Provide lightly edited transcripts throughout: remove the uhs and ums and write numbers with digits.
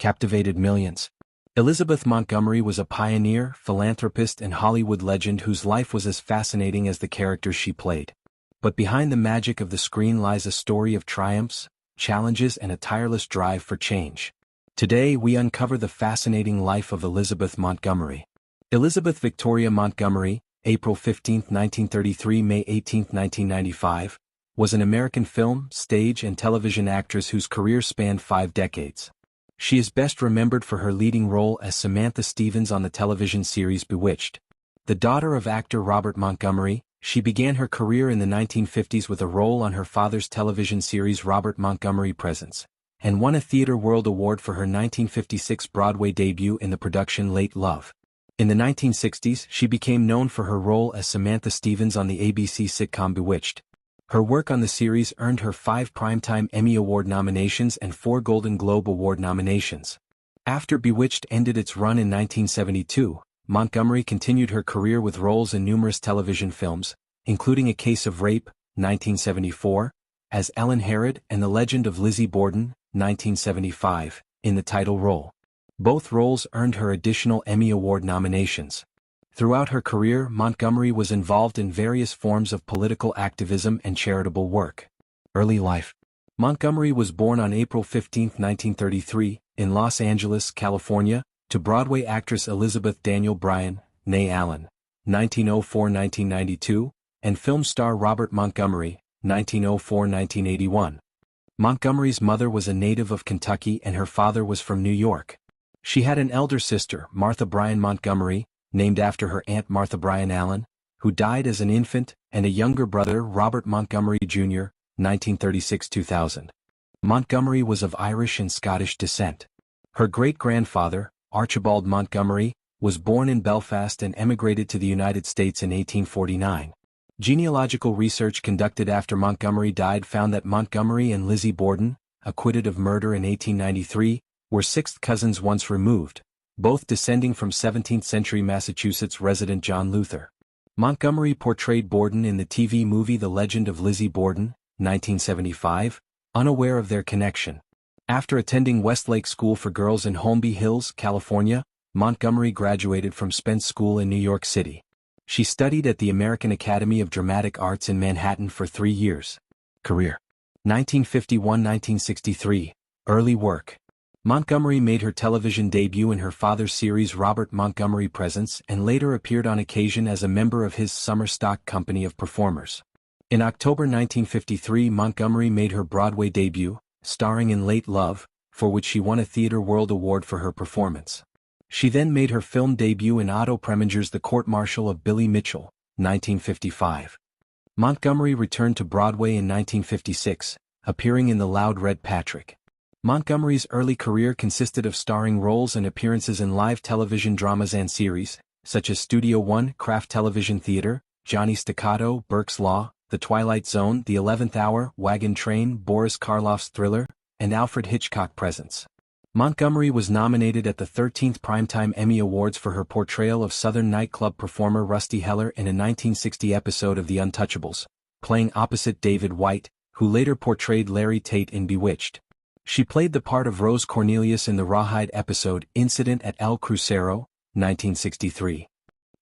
captivated millions. Elizabeth Montgomery was a pioneer, philanthropist and Hollywood legend whose life was as fascinating as the characters she played. But behind the magic of the screen lies a story of triumphs, challenges and a tireless drive for change. Today we uncover the fascinating life of Elizabeth Montgomery. Elizabeth Victoria Montgomery, April 15, 1933 – May 18, 1995, was an American film, stage and television actress whose career spanned 5 decades. She is best remembered for her leading role as Samantha Stevens on the television series Bewitched. The daughter of actor Robert Montgomery, she began her career in the 1950s with a role on her father's television series Robert Montgomery Presents, and won a Theatre World Award for her 1956 Broadway debut in the production Late Love. In the 1960s, she became known for her role as Samantha Stevens on the ABC sitcom Bewitched. Her work on the series earned her 5 Primetime Emmy Award nominations and 4 Golden Globe Award nominations. After Bewitched ended its run in 1972, Montgomery continued her career with roles in numerous television films, including A Case of Rape, 1974, as Ellen Harrod and The Legend of Lizzie Borden, 1975, in the title role. Both roles earned her additional Emmy Award nominations. Throughout her career, Montgomery was involved in various forms of political activism and charitable work. Early life. Montgomery was born on April 15, 1933, in Los Angeles, California, to Broadway actress Elizabeth Daniel Bryan, née Allen, 1904–1992, and film star Robert Montgomery, 1904–1981. Montgomery's mother was a native of Kentucky and her father was from New York. She had an elder sister, Martha Bryan Montgomery, named after her Aunt Martha Bryan Allen, who died as an infant, and a younger brother, Robert Montgomery Jr., 1936–2000. Montgomery was of Irish and Scottish descent. Her great-grandfather, Archibald Montgomery, was born in Belfast and emigrated to the United States in 1849. Genealogical research conducted after Montgomery died found that Montgomery and Lizzie Borden, acquitted of murder in 1893, were 6th cousins once removed, both descending from 17th-century Massachusetts resident John Luther. Montgomery portrayed Borden in the TV movie The Legend of Lizzie Borden, 1975, unaware of their connection. After attending Westlake School for Girls in Holmby Hills, California, Montgomery graduated from Spence School in New York City. She studied at the American Academy of Dramatic Arts in Manhattan for 3 years. Career. 1951–1963. Early work. Montgomery made her television debut in her father's series Robert Montgomery Presents and later appeared on occasion as a member of his summer stock company of performers. In October 1953, Montgomery made her Broadway debut, starring in Late Love, for which she won a Theatre World Award for her performance. She then made her film debut in Otto Preminger's The Court-Martial of Billy Mitchell, 1955. Montgomery returned to Broadway in 1956, appearing in The Loud Red Patrick. Montgomery's early career consisted of starring roles and appearances in live television dramas and series, such as Studio One, Kraft Television Theater, Johnny Staccato, Burke's Law, The Twilight Zone, The 11th Hour, Wagon Train, Boris Karloff's Thriller, and Alfred Hitchcock Presents. Montgomery was nominated at the 13th Primetime Emmy Awards for her portrayal of Southern nightclub performer Rusty Heller in a 1960 episode of The Untouchables, playing opposite David White, who later portrayed Larry Tate in Bewitched. She played the part of Rose Cornelius in the Rawhide episode Incident at El Crucero, 1963.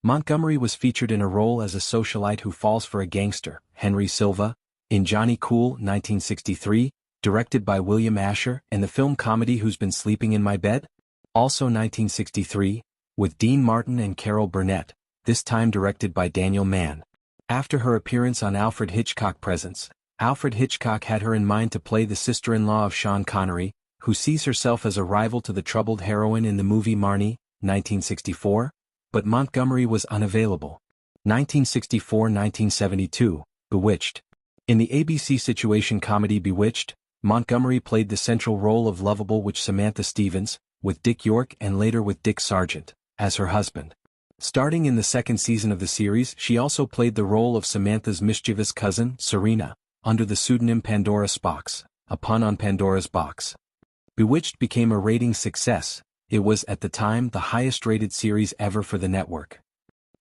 Montgomery was featured in a role as a socialite who falls for a gangster, Henry Silva, in Johnny Cool, 1963, directed by William Asher, and the film comedy Who's Been Sleeping in My Bed? Also 1963, with Dean Martin and Carol Burnett, this time directed by Daniel Mann. After her appearance on Alfred Hitchcock Presents, Alfred Hitchcock had her in mind to play the sister-in-law of Sean Connery, who sees herself as a rival to the troubled heroine in the movie Marnie, 1964, but Montgomery was unavailable. 1964–1972, Bewitched. In the ABC situation comedy Bewitched, Montgomery played the central role of lovable witch Samantha Stevens, with Dick York and later with Dick Sargent, as her husband. Starting in the 2nd season of the series, she also played the role of Samantha's mischievous cousin, Serena, under the pseudonym Pandora Spox, a pun on Pandora's box. Bewitched became a ratings success. It was, at the time, the highest-rated series ever for the network.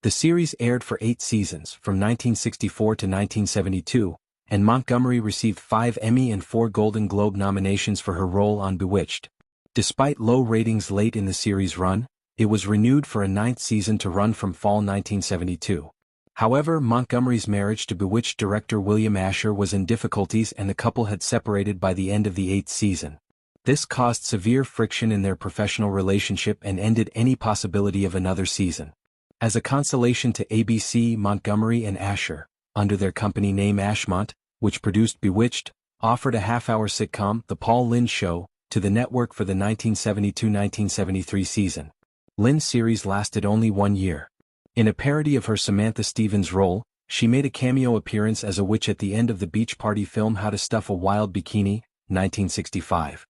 The series aired for 8 seasons, from 1964 to 1972, and Montgomery received 5 Emmy and 4 Golden Globe nominations for her role on Bewitched. Despite low ratings late in the series' run, it was renewed for a ninth season to run from fall 1972. However, Montgomery's marriage to Bewitched director William Asher was in difficulties and the couple had separated by the end of the eighth season. This caused severe friction in their professional relationship and ended any possibility of another season. As a consolation to ABC, Montgomery and Asher, under their company name Ashmont, which produced Bewitched, offered a half-hour sitcom, The Paul Lynde Show, to the network for the 1972-1973 season. Lynde's series lasted only 1 year. In a parody of her Samantha Stevens role, she made a cameo appearance as a witch at the end of the beach party film How to Stuff a Wild Bikini, 1965.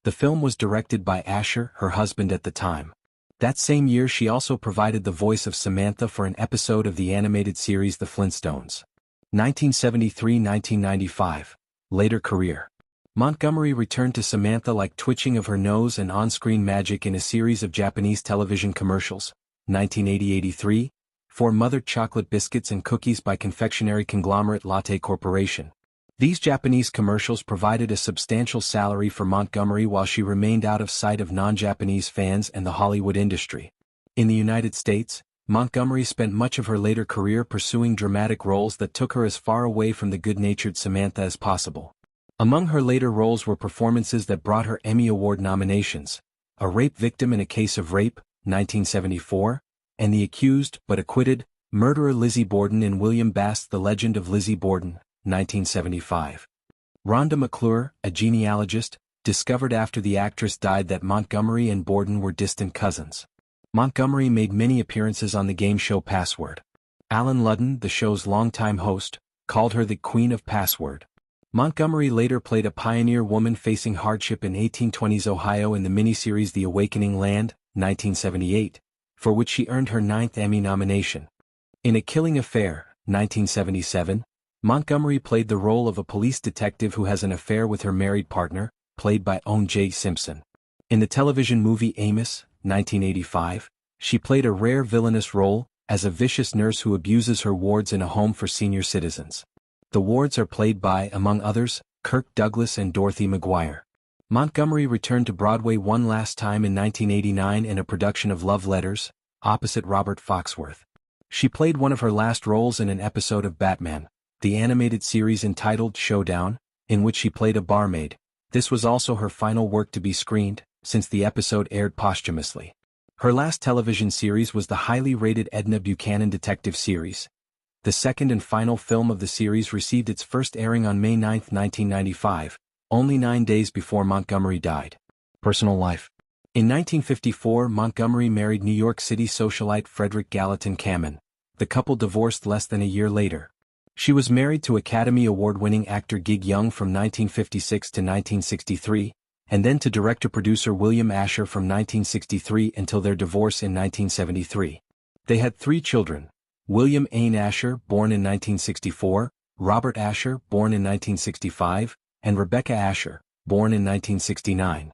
The film was directed by Asher, her husband at the time. That same year she also provided the voice of Samantha for an episode of the animated series The Flintstones. 1973-1995. Later career. Montgomery returned to Samantha like twitching of her nose and on-screen magic in a series of Japanese television commercials, 1980-83, for Mother chocolate biscuits and cookies by confectionery conglomerate Lotte Corporation. These Japanese commercials provided a substantial salary for Montgomery while she remained out of sight of non-Japanese fans and the Hollywood industry. In the United States, Montgomery spent much of her later career pursuing dramatic roles that took her as far away from the good-natured Samantha as possible. Among her later roles were performances that brought her Emmy Award nominations, A Rape Victim in a Case of Rape, 1974, and the accused, but acquitted, murderer Lizzie Borden in William Bast's The Legend of Lizzie Borden, 1975. Rhonda McClure, a genealogist, discovered after the actress died that Montgomery and Borden were distant cousins. Montgomery made many appearances on the game show Password. Alan Ludden, the show's longtime host, called her the Queen of Password. Montgomery later played a pioneer woman facing hardship in 1820s Ohio in the miniseries The Awakening Land, 1978, for which she earned her 9th Emmy nomination. In A Killing Affair, 1977, Montgomery played the role of a police detective who has an affair with her married partner, played by O.J. Simpson. In the television movie Amos, 1985, she played a rare villainous role, as a vicious nurse who abuses her wards in a home for senior citizens. The wards are played by, among others, Kirk Douglas and Dorothy McGuire. Montgomery returned to Broadway one last time in 1989 in a production of Love Letters, opposite Robert Foxworth. She played one of her last roles in an episode of Batman, the animated series entitled Showdown, in which she played a barmaid. This was also her final work to be screened, since the episode aired posthumously. Her last television series was the highly rated Edna Buchanan detective series. The second and final film of the series received its first airing on May 9, 1995, only 9 days before Montgomery died. Personal life. In 1954, Montgomery married New York City socialite Frederick Gallatin Kamen. The couple divorced less than a year later. She was married to Academy Award-winning actor Gig Young from 1956 to 1963, and then to director-producer William Asher from 1963 until their divorce in 1973. They had 3 children. William Ain Asher, born in 1964, Robert Asher, born in 1965, and Rebecca Asher, born in 1969.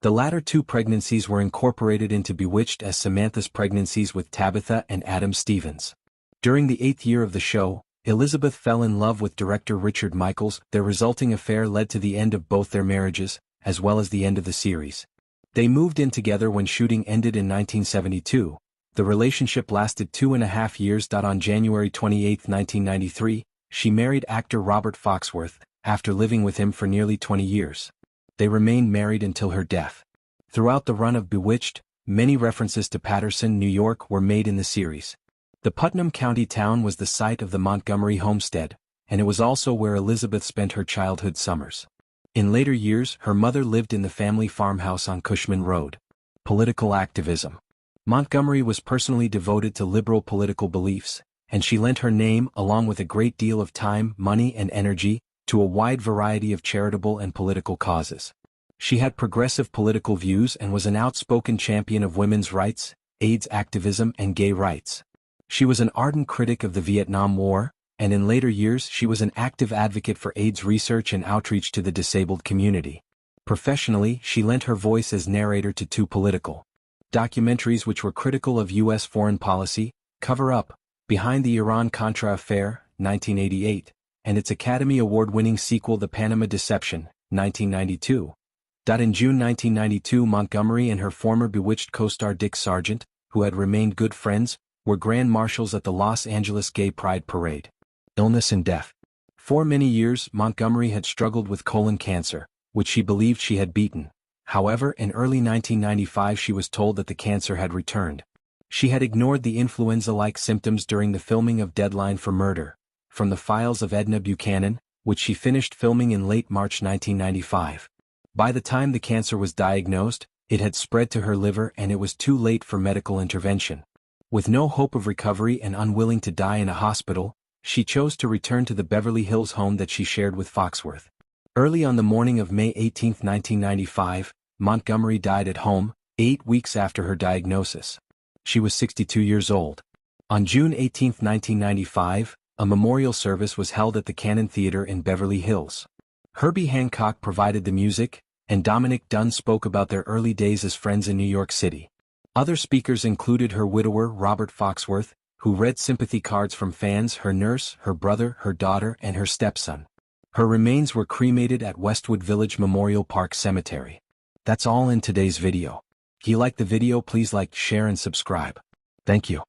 The latter 2 pregnancies were incorporated into Bewitched as Samantha's pregnancies with Tabitha and Adam Stevens. During the 8th year of the show, Elizabeth fell in love with director Richard Michaels. Their resulting affair led to the end of both their marriages, as well as the end of the series. They moved in together when shooting ended in 1972. The relationship lasted 2.5 years. On January 28, 1993, she married actor Robert Foxworth, after living with him for nearly 20 years. They remained married until her death. Throughout the run of Bewitched, many references to Paterson, New York were made in the series. The Putnam County town was the site of the Montgomery homestead, and it was also where Elizabeth spent her childhood summers. In later years, her mother lived in the family farmhouse on Cushman Road. Political activism. Montgomery was personally devoted to liberal political beliefs, and she lent her name, along with a great deal of time, money and energy, to a wide variety of charitable and political causes. She had progressive political views and was an outspoken champion of women's rights, AIDS activism and gay rights. She was an ardent critic of the Vietnam War, and in later years she was an active advocate for AIDS research and outreach to the disabled community. Professionally, she lent her voice as narrator to 2 political documentaries which were critical of U.S. foreign policy, Cover Up, Behind the Iran-Contra Affair, 1988, and its Academy Award-winning sequel The Panama Deception, 1992. In June 1992, Montgomery and her former Bewitched co-star Dick Sargent, who had remained good friends, were grand marshals at the Los Angeles Gay Pride Parade. Illness and death. For many years, Montgomery had struggled with colon cancer, which she believed she had beaten. However, in early 1995 she was told that the cancer had returned. She had ignored the influenza-like symptoms during the filming of Deadline for Murder, from the files of Edna Buchanan, which she finished filming in late March 1995. By the time the cancer was diagnosed, it had spread to her liver and it was too late for medical intervention. With no hope of recovery and unwilling to die in a hospital, she chose to return to the Beverly Hills home that she shared with Foxworth. Early on the morning of May 18, 1995, Montgomery died at home, 8 weeks after her diagnosis. She was 62 years old. On June 18, 1995, a memorial service was held at the Cannon Theater in Beverly Hills. Herbie Hancock provided the music, and Dominic Dunn spoke about their early days as friends in New York City. Other speakers included her widower Robert Foxworth, who read sympathy cards from fans, her nurse, her brother, her daughter, and her stepson. Her remains were cremated at Westwood Village Memorial Park Cemetery. That's all in today's video. If you liked the video, please like, share and subscribe. Thank you.